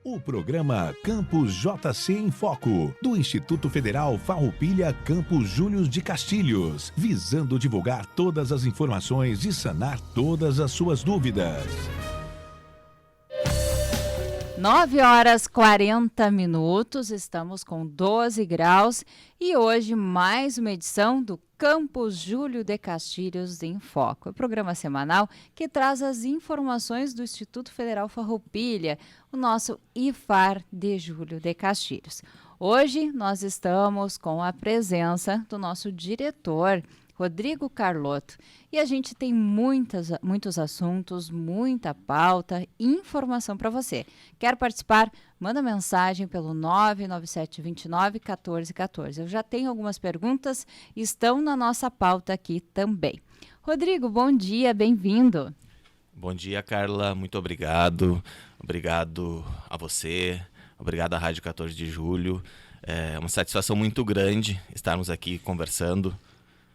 O programa Campus JC em Foco, do Instituto Federal Farroupilha Campus Júlio de Castilhos, visando divulgar todas as informações e sanar todas as suas dúvidas. 9h40, estamos com 12 graus e hoje mais uma edição do Campus Júlio de Castilhos em Foco. É o programa semanal que traz as informações do Instituto Federal Farroupilha, o nosso IFAR de Júlio de Castilhos. Hoje nós estamos com a presença do nosso diretor, Rodrigo Carlotto, e a gente tem muitos assuntos, muita pauta e informação para você. Quer participar? Manda mensagem pelo 997291414. Eu já tenho algumas perguntas, estão na nossa pauta aqui também. Rodrigo, bom dia, bem-vindo. Bom dia, Carla, muito obrigado. Obrigado a você, obrigado à Rádio 14 de Julho. É uma satisfação muito grande estarmos aqui conversando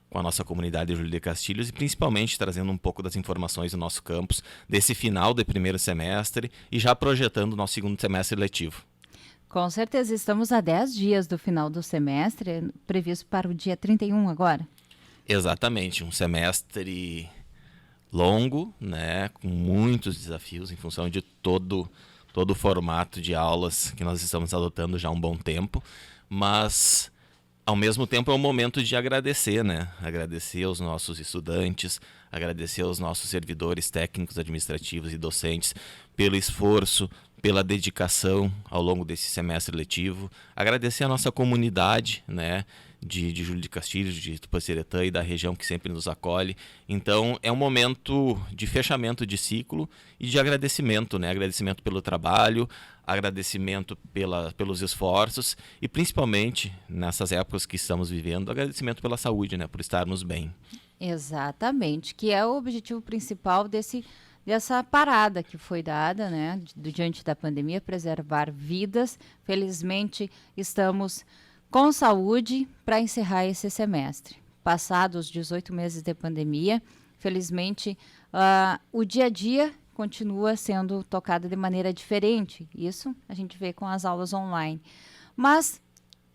com a nossa comunidade de Júlio de Castilhos e principalmente trazendo um pouco das informações do nosso campus, desse final de primeiro semestre e já projetando o nosso segundo semestre letivo. Com certeza, estamos a 10 dias do final do semestre, previsto para o dia 31 agora. Exatamente, um semestre longo, né, com muitos desafios em função de todo o formato de aulas que nós estamos adotando já há um bom tempo, mas ao mesmo tempo é um momento de agradecer, né? Agradecer aos nossos estudantes, agradecer aos nossos servidores técnicos, administrativos e docentes pelo esforço, pela dedicação ao longo desse semestre letivo. Agradecer a nossa comunidade, né? De Júlio de Castilhos, de Tupaciretã e da região que sempre nos acolhe. Então é um momento de fechamento de ciclo e de agradecimento, né? Agradecimento pelo trabalho, agradecimento pelos esforços e principalmente nessas épocas que estamos vivendo, agradecimento pela saúde, né? Por estarmos bem. Exatamente, que é o objetivo principal dessa parada que foi dada, né? Diante da pandemia, preservar vidas. Felizmente estamos com saúde para encerrar esse semestre. Passados 18 meses de pandemia, felizmente o dia a dia continua sendo tocado de maneira diferente. Isso a gente vê com as aulas online. Mas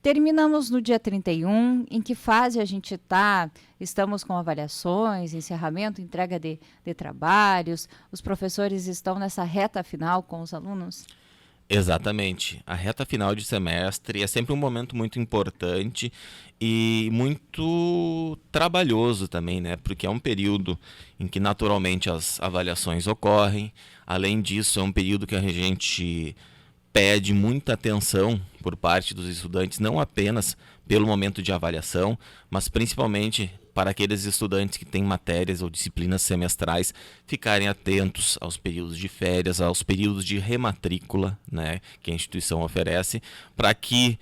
terminamos no dia 31, em que fase a gente está? Estamos com avaliações, encerramento, entrega de trabalhos, os professores estão nessa reta final com os alunos? Exatamente. A reta final de semestre é sempre um momento muito importante e muito trabalhoso também, né? Porque é um período em que naturalmente as avaliações ocorrem. Além disso, é um período que a gente pede muita atenção por parte dos estudantes, não apenas pelo momento de avaliação, mas principalmente para aqueles estudantes que têm matérias ou disciplinas semestrais ficarem atentos aos períodos de férias, aos períodos de rematrícula, né, que a instituição oferece, para que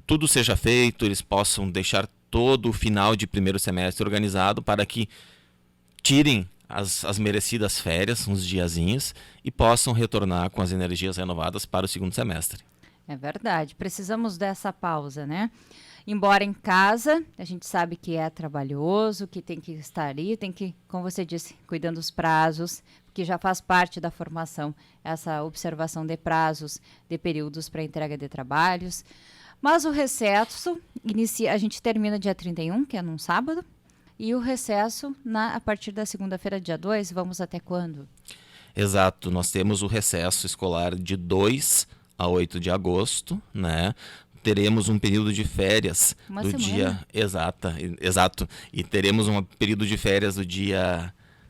tudo seja feito, eles possam deixar todo o final de primeiro semestre organizado para que tirem as merecidas férias, uns diazinhos, e possam retornar com as energias renovadas para o segundo semestre. É verdade, precisamos dessa pausa, né? Embora em casa, a gente sabe que é trabalhoso, que tem que estar ali, tem que, como você disse, cuidando dos prazos, que já faz parte da formação, essa observação de prazos, de períodos para entrega de trabalhos. Mas o recesso, a gente termina dia 31, que é num sábado, e o recesso a partir da segunda-feira, dia 2, vamos até quando? Exato, nós temos o recesso escolar de 2 a 8 de agosto, né? Teremos um período de férias Uma do semana. dia... Exato. E teremos um período de férias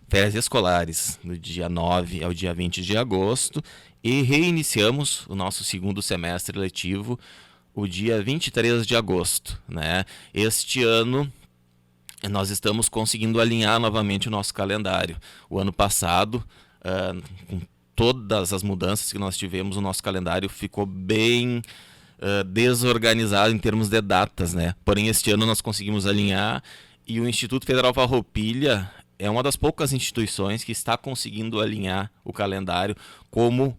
férias escolares, do dia 9 ao dia 20 de agosto. E reiniciamos o nosso segundo semestre letivo, o dia 23 de agosto, né? Este ano nós estamos conseguindo alinhar novamente o nosso calendário. O ano passado, com todas as mudanças que nós tivemos, o nosso calendário ficou bem desorganizado em termos de datas, né? Porém, este ano nós conseguimos alinhar e o Instituto Federal Farroupilha é uma das poucas instituições que está conseguindo alinhar o calendário como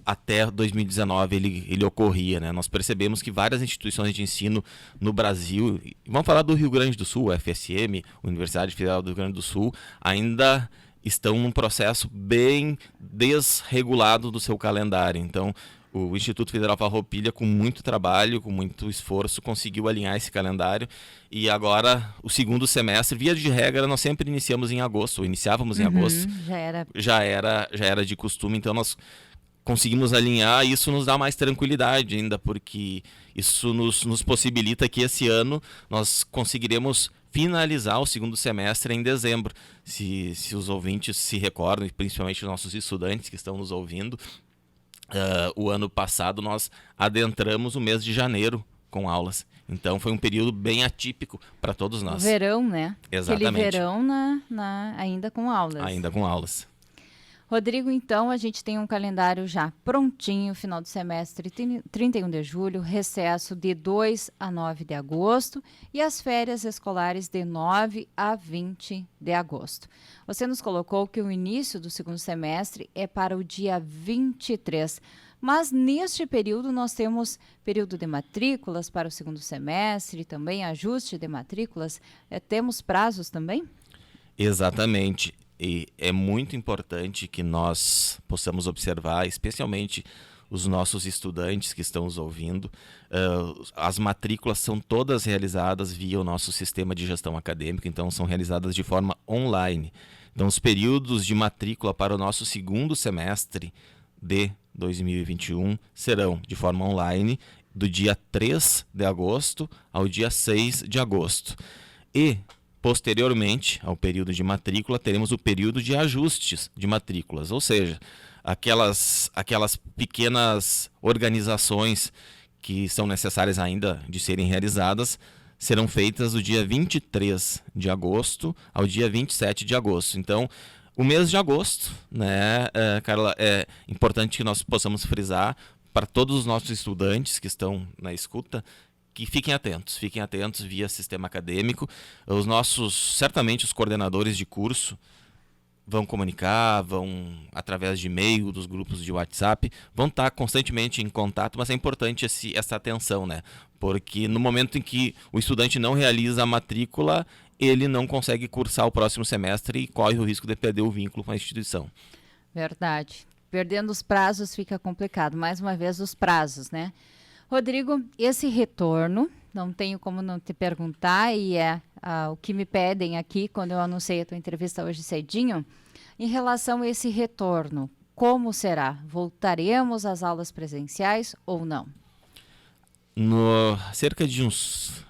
até 2019 ele ocorria, né? Nós percebemos que várias instituições de ensino no Brasil, vamos falar do Rio Grande do Sul, UFSM, Universidade Federal do Rio Grande do Sul, ainda estão num processo bem desregulado do seu calendário. Então, o Instituto Federal Farroupilha, com muito trabalho, com muito esforço, conseguiu alinhar esse calendário. E agora, o segundo semestre, via de regra, nós sempre iniciamos em agosto, ou iniciávamos em agosto. Já era de costume, então nós conseguimos alinhar, e isso nos dá mais tranquilidade ainda, porque isso nos possibilita que esse ano nós conseguiremos finalizar o segundo semestre em dezembro. Se os ouvintes se recordam, e principalmente os nossos estudantes que estão nos ouvindo, o ano passado nós adentramos o mês de janeiro com aulas. Então foi um período bem atípico para todos nós. O verão, né? Exatamente. Aquele verão ainda com aulas. Ainda com aulas. Rodrigo, então, a gente tem um calendário já prontinho, final do semestre 31 de julho, recesso de 2 a 9 de agosto e as férias escolares de 9 a 20 de agosto. Você nos colocou que o início do segundo semestre é para o dia 23, mas neste período nós temos período de matrículas para o segundo semestre, também ajuste de matrículas, temos prazos também? Exatamente. E é muito importante que nós possamos observar, especialmente os nossos estudantes que estão nos ouvindo. As matrículas são todas realizadas via o nosso sistema de gestão acadêmica, então são realizadas de forma online. Então os períodos de matrícula para o nosso segundo semestre de 2021 serão de forma online do dia 3 de agosto ao dia 6 de agosto. E posteriormente ao período de matrícula, teremos o período de ajustes de matrículas, ou seja, aquelas pequenas organizações que são necessárias ainda de serem realizadas, serão feitas do dia 23 de agosto ao dia 27 de agosto. Então, o mês de agosto, né, Carla, é importante que nós possamos frisar para todos os nossos estudantes que estão na escuta, que fiquem atentos via sistema acadêmico. Certamente os coordenadores de curso vão comunicar, vão através de e-mail, dos grupos de WhatsApp, vão estar constantemente em contato, mas é importante essa atenção, né? Porque no momento em que o estudante não realiza a matrícula, ele não consegue cursar o próximo semestre e corre o risco de perder o vínculo com a instituição. Verdade. Perdendo os prazos fica complicado. Mais uma vez, os prazos, né? Rodrigo, esse retorno, não tenho como não te perguntar, e o que me pedem aqui quando eu anunciei a tua entrevista hoje cedinho, em relação a esse retorno, como será? Voltaremos às aulas presenciais ou não? Cerca de uns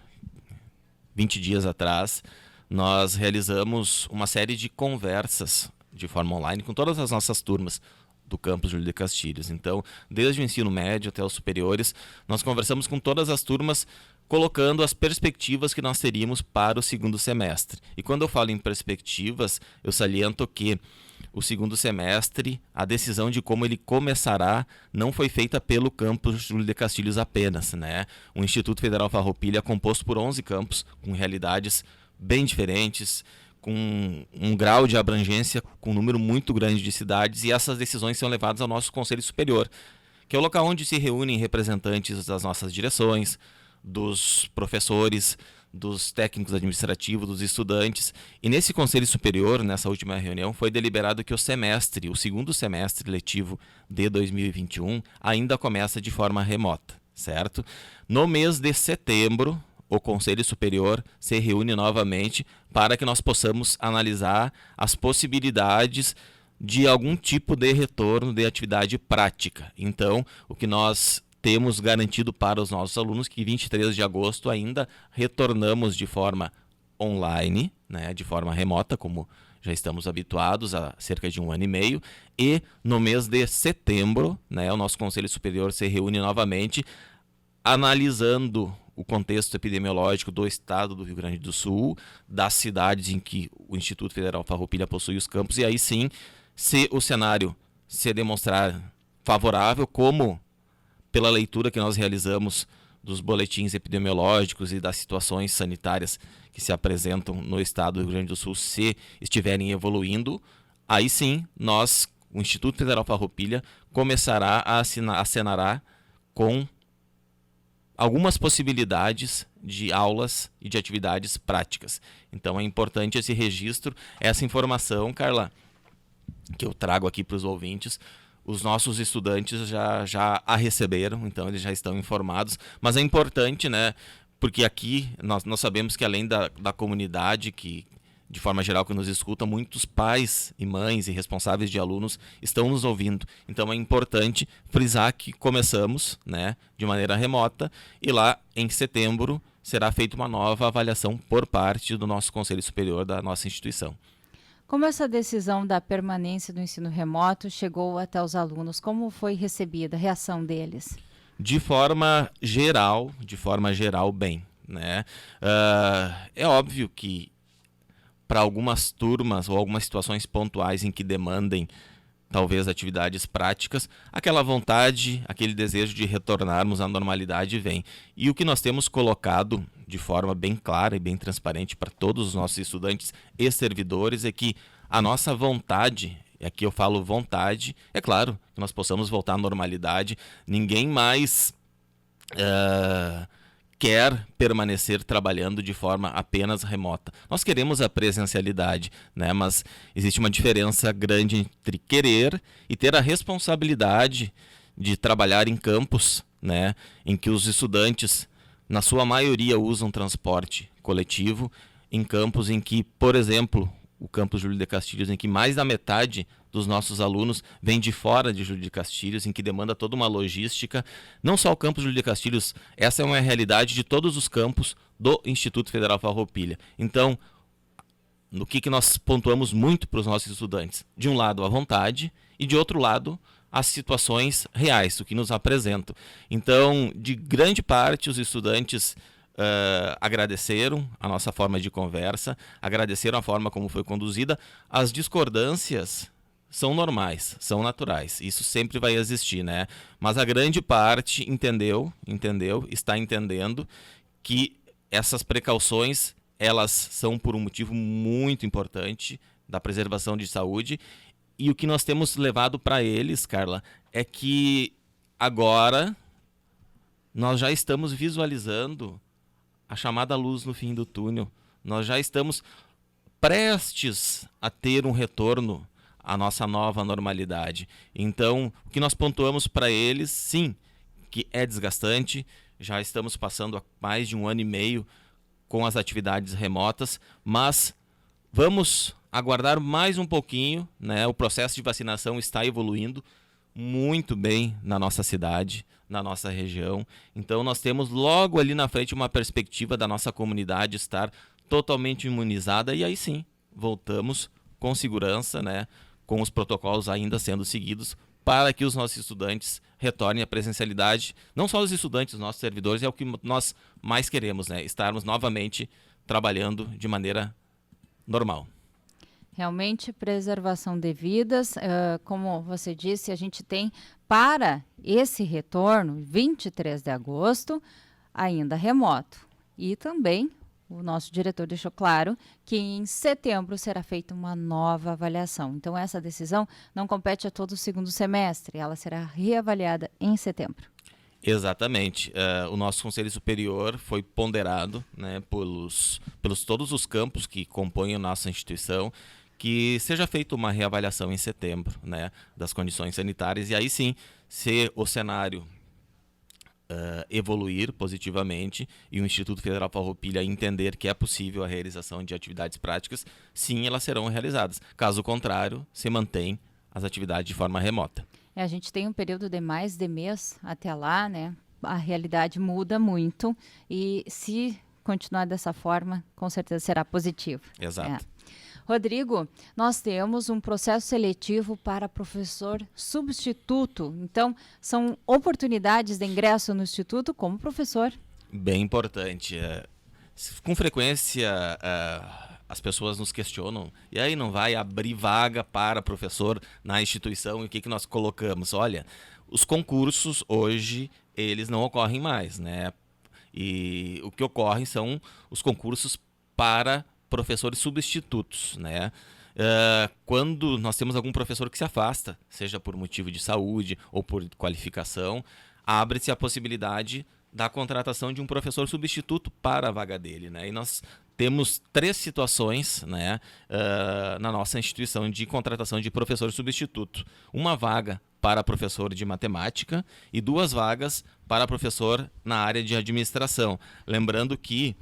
20 dias atrás, nós realizamos uma série de conversas de forma online com todas as nossas turmas do campus Júlio de Castilhos. Então, desde o ensino médio até os superiores, nós conversamos com todas as turmas, colocando as perspectivas que nós teríamos para o segundo semestre. E quando eu falo em perspectivas, eu saliento que o segundo semestre, a decisão de como ele começará não foi feita pelo campus Júlio de Castilhos apenas, né? O Instituto Federal Farroupilha é composto por 11 campos, com realidades bem diferentes, com um grau de abrangência, com um número muito grande de cidades, e essas decisões são levadas ao nosso Conselho Superior, que é o local onde se reúnem representantes das nossas direções, dos professores, dos técnicos administrativos, dos estudantes. E nesse Conselho Superior, nessa última reunião, foi deliberado que o segundo semestre letivo de 2021, ainda começa de forma remota, certo? No mês de setembro, o Conselho Superior se reúne novamente para que nós possamos analisar as possibilidades de algum tipo de retorno de atividade prática. Então, o que nós temos garantido para os nossos alunos que 23 de agosto ainda retornamos de forma online, né, de forma remota, como já estamos habituados há cerca de 1 ano e meio, e no mês de setembro, né, o nosso Conselho Superior se reúne novamente, analisando o contexto epidemiológico do estado do Rio Grande do Sul, das cidades em que o Instituto Federal Farroupilha possui os campos, e aí sim, se o cenário se demonstrar favorável, como pela leitura que nós realizamos dos boletins epidemiológicos e das situações sanitárias que se apresentam no estado do Rio Grande do Sul, se estiverem evoluindo, aí sim, o Instituto Federal Farroupilha começará a acenará com algumas possibilidades de aulas e de atividades práticas. Então é importante esse registro, essa informação, Carla, que eu trago aqui para os ouvintes, os nossos estudantes já a receberam, então eles já estão informados. Mas é importante, né? Porque aqui nós sabemos que além da comunidade, que de forma geral que nos escuta, muitos pais e mães e responsáveis de alunos estão nos ouvindo. Então é importante frisar que começamos, né, de maneira remota, e lá em setembro será feita uma nova avaliação por parte do nosso Conselho Superior da nossa instituição. Como essa decisão da permanência do ensino remoto chegou até os alunos? Como foi recebida a reação deles? De forma geral, bem, né? É óbvio que para algumas turmas ou algumas situações pontuais em que demandem talvez atividades práticas, aquela vontade, aquele desejo de retornarmos à normalidade vem. E o que nós temos colocado de forma bem clara e bem transparente para todos os nossos estudantes e servidores é que a nossa vontade, e aqui eu falo vontade, é claro que nós possamos voltar à normalidade, ninguém mais quer permanecer trabalhando de forma apenas remota. Nós queremos a presencialidade, né? Mas existe uma diferença grande entre querer e ter a responsabilidade de trabalhar em campos, né, em que os estudantes, na sua maioria, usam transporte coletivo, em campos em que, por exemplo, o campus Júlio de Castilhos, em que mais da metade dos nossos alunos vem de fora de Júlio de Castilhos, em que demanda toda uma logística. Não só o campus Júlio de Castilhos, essa é uma realidade de todos os campos do Instituto Federal Farroupilha. Então, no que nós pontuamos muito para os nossos estudantes? De um lado, a vontade, e de outro lado, as situações reais, o que nos apresentam. Então, de grande parte, os estudantes agradeceram a nossa forma de conversa, agradeceram a forma como foi conduzida. As discordâncias são normais, são naturais, isso sempre vai existir, né? Mas a grande parte entendeu, está entendendo que essas precauções, elas são por um motivo muito importante da preservação de saúde, e o que nós temos levado para eles, Carla, é que agora nós já estamos visualizando a chamada luz no fim do túnel. Nós já estamos prestes a ter um retorno à nossa nova normalidade. Então, o que nós pontuamos para eles, sim, que é desgastante. Já estamos passando há mais de 1 ano e meio com as atividades remotas, mas vamos aguardar mais um pouquinho, né? O processo de vacinação está evoluindo muito bem na nossa cidade, na nossa região. Então nós temos logo ali na frente uma perspectiva da nossa comunidade estar totalmente imunizada, e aí sim, voltamos com segurança, né, com os protocolos ainda sendo seguidos, para que os nossos estudantes retornem à presencialidade. Não só os estudantes, os nossos servidores, é o que nós mais queremos, né, estarmos novamente trabalhando de maneira normal. Realmente, preservação de vidas, como você disse, a gente tem para esse retorno, 23 de agosto, ainda remoto. E também o nosso diretor deixou claro que em setembro será feita uma nova avaliação. Então, essa decisão não compete a todo o segundo semestre, ela será reavaliada em setembro. Exatamente. O nosso Conselho Superior foi ponderado, né, pelos todos os campos que compõem a nossa instituição, que seja feita uma reavaliação em setembro, né, das condições sanitárias, e aí sim, se o cenário evoluir positivamente e o Instituto Federal Farroupilha entender que é possível a realização de atividades práticas, sim, elas serão realizadas. Caso contrário, se mantém as atividades de forma remota. A gente tem um período de mais de mês até lá, né? A realidade muda muito e se continuar dessa forma, com certeza será positivo. Exato. Rodrigo, nós temos um processo seletivo para professor substituto. Então, são oportunidades de ingresso no Instituto como professor. Bem importante. Com frequência, as pessoas nos questionam, e aí não vai abrir vaga para professor na instituição? E o que nós colocamos? Olha, os concursos hoje, eles não ocorrem mais, né? E o que ocorre são os concursos para professores substitutos, né? Quando nós temos algum professor que se afasta, seja por motivo de saúde ou por qualificação, abre-se a possibilidade da contratação de um professor substituto para a vaga dele, né? E nós temos 3 situações, né, na nossa instituição de contratação de professor substituto. Uma vaga para professor de matemática e 2 vagas para professor na área de administração. Lembrando que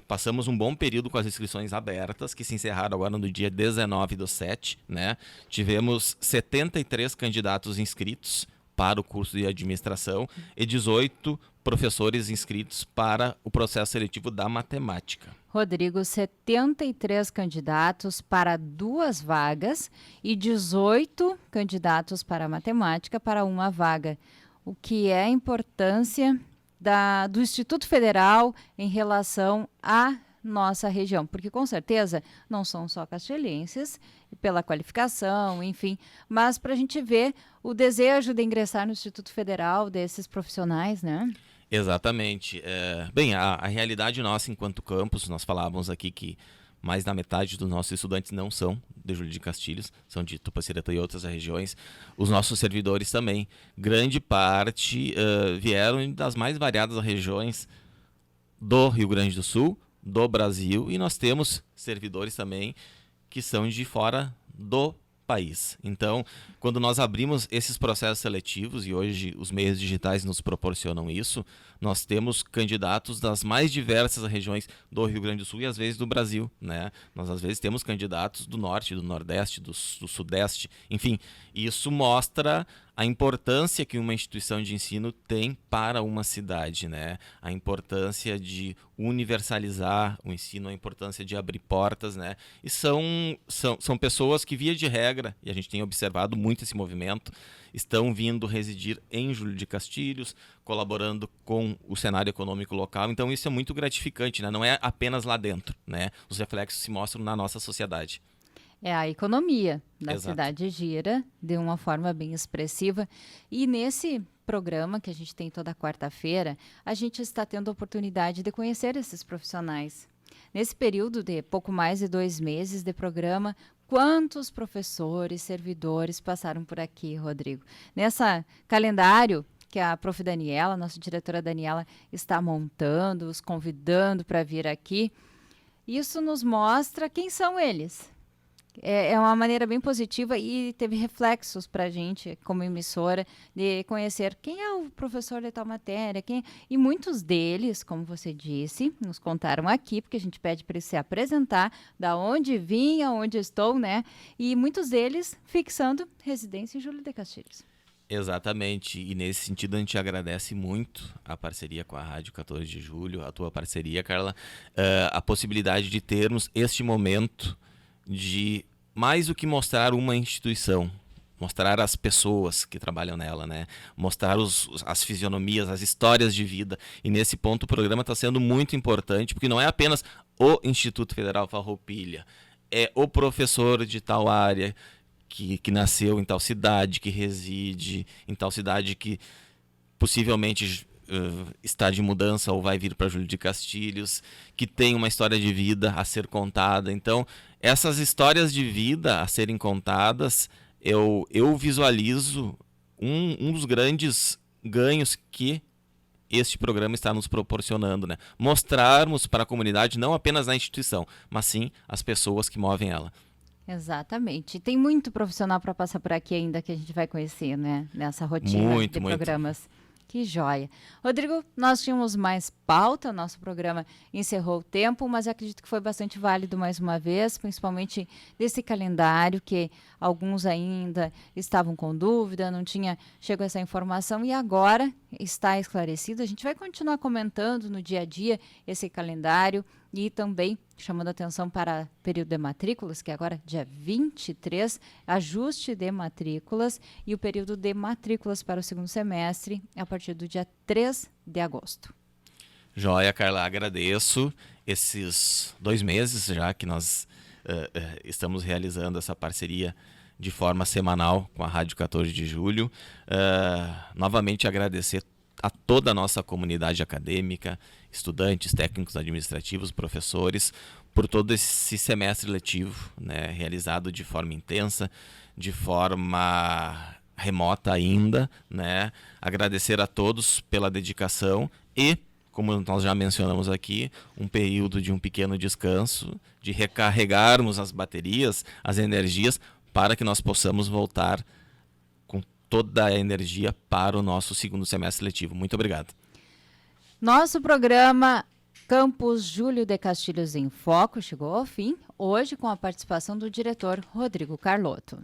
passamos um bom período com as inscrições abertas, que se encerraram agora no dia 19/7, né? Tivemos 73 candidatos inscritos para o curso de administração e 18 professores inscritos para o processo seletivo da matemática. Rodrigo, 73 candidatos para 2 vagas e 18 candidatos para matemática para 1 vaga. O que é a importância do Instituto Federal em relação à nossa região? Porque com certeza não são só castelhenses, pela qualificação, enfim, mas para a gente ver o desejo de ingressar no Instituto Federal desses profissionais, né? Exatamente. Bem, a realidade nossa enquanto campus, nós falávamos aqui que mais da metade dos nossos estudantes não são de Júlio de Castilhos, são de Tupaciretã e outras regiões. Os nossos servidores também, grande parte vieram das mais variadas regiões do Rio Grande do Sul, do Brasil, e nós temos servidores também que são de fora do país. Então, quando nós abrimos esses processos seletivos, e hoje os meios digitais nos proporcionam isso, nós temos candidatos das mais diversas regiões do Rio Grande do Sul e às vezes do Brasil, né? Nós às vezes temos candidatos do norte, do nordeste, do sudeste, enfim, isso mostra a importância que uma instituição de ensino tem para uma cidade, né? A importância de universalizar o ensino, a importância de abrir portas, né? E são pessoas que, via de regra, e a gente tem observado muito esse movimento, estão vindo residir em Júlio de Castilhos, colaborando com o cenário econômico local. Então isso é muito gratificante, né? Não é apenas lá dentro, né? Os reflexos se mostram na nossa sociedade. A economia da Exato. cidade gira de uma forma bem expressiva. E nesse programa que a gente tem toda quarta-feira, a gente está tendo a oportunidade de conhecer esses profissionais. Nesse período de pouco mais de 2 meses de programa, quantos professores, servidores passaram por aqui, Rodrigo? Nessa calendário que a prof. Daniela, nossa diretora Daniela, está montando, os convidando para vir aqui, isso nos mostra quem são eles. É uma maneira bem positiva e teve reflexos para a gente, como emissora, de conhecer quem é o professor de tal matéria. E muitos deles, como você disse, nos contaram aqui, porque a gente pede para eles se apresentar, da onde vinha, onde estou, né? E muitos deles fixando residência em Júlio de Castilhos. Exatamente, e nesse sentido a gente agradece muito a parceria com a Rádio 14 de Julho, a tua parceria, Carla, a possibilidade de termos este momento de mais do que mostrar uma instituição, mostrar as pessoas que trabalham nela, né? Mostrar as fisionomias, as histórias de vida. E nesse ponto o programa está sendo muito importante, porque não é apenas o Instituto Federal Farroupilha, é o professor de tal área que nasceu em tal cidade, que reside em tal cidade, que possivelmente está de mudança ou vai vir para Júlio de Castilhos, que tem uma história de vida a ser contada. Então, essas histórias de vida a serem contadas, eu visualizo um dos grandes ganhos que este programa está nos proporcionando, né? Mostrarmos para a comunidade não apenas a instituição, mas sim as pessoas que movem ela. Exatamente. Tem muito profissional para passar por aqui ainda que a gente vai conhecer, né? Nessa rotina de programas. Que joia. Rodrigo, nós tínhamos mais pauta, nosso programa encerrou o tempo, mas eu acredito que foi bastante válido mais uma vez, principalmente desse calendário que alguns ainda estavam com dúvida, não tinha chegado essa informação e agora está esclarecido. A gente vai continuar comentando no dia a dia esse calendário e também chamando atenção para o período de matrículas, que agora dia 23, ajuste de matrículas, e o período de matrículas para o segundo semestre a partir do dia 3 de agosto. Joia, Carla, agradeço esses 2 meses já que nós estamos realizando essa parceria de forma semanal com a Rádio 14 de Julho. Novamente agradecer a toda a nossa comunidade acadêmica, estudantes, técnicos administrativos, professores, por todo esse semestre letivo, né, realizado de forma intensa, de forma remota ainda, né? Agradecer a todos pela dedicação e como nós já mencionamos aqui, um período de um pequeno descanso, de recarregarmos as baterias, as energias, para que nós possamos voltar com toda a energia para o nosso segundo semestre letivo. Muito obrigado. Nosso programa Campus Júlio de Castilhos em Foco chegou ao fim, hoje com a participação do diretor Rodrigo Carlotto.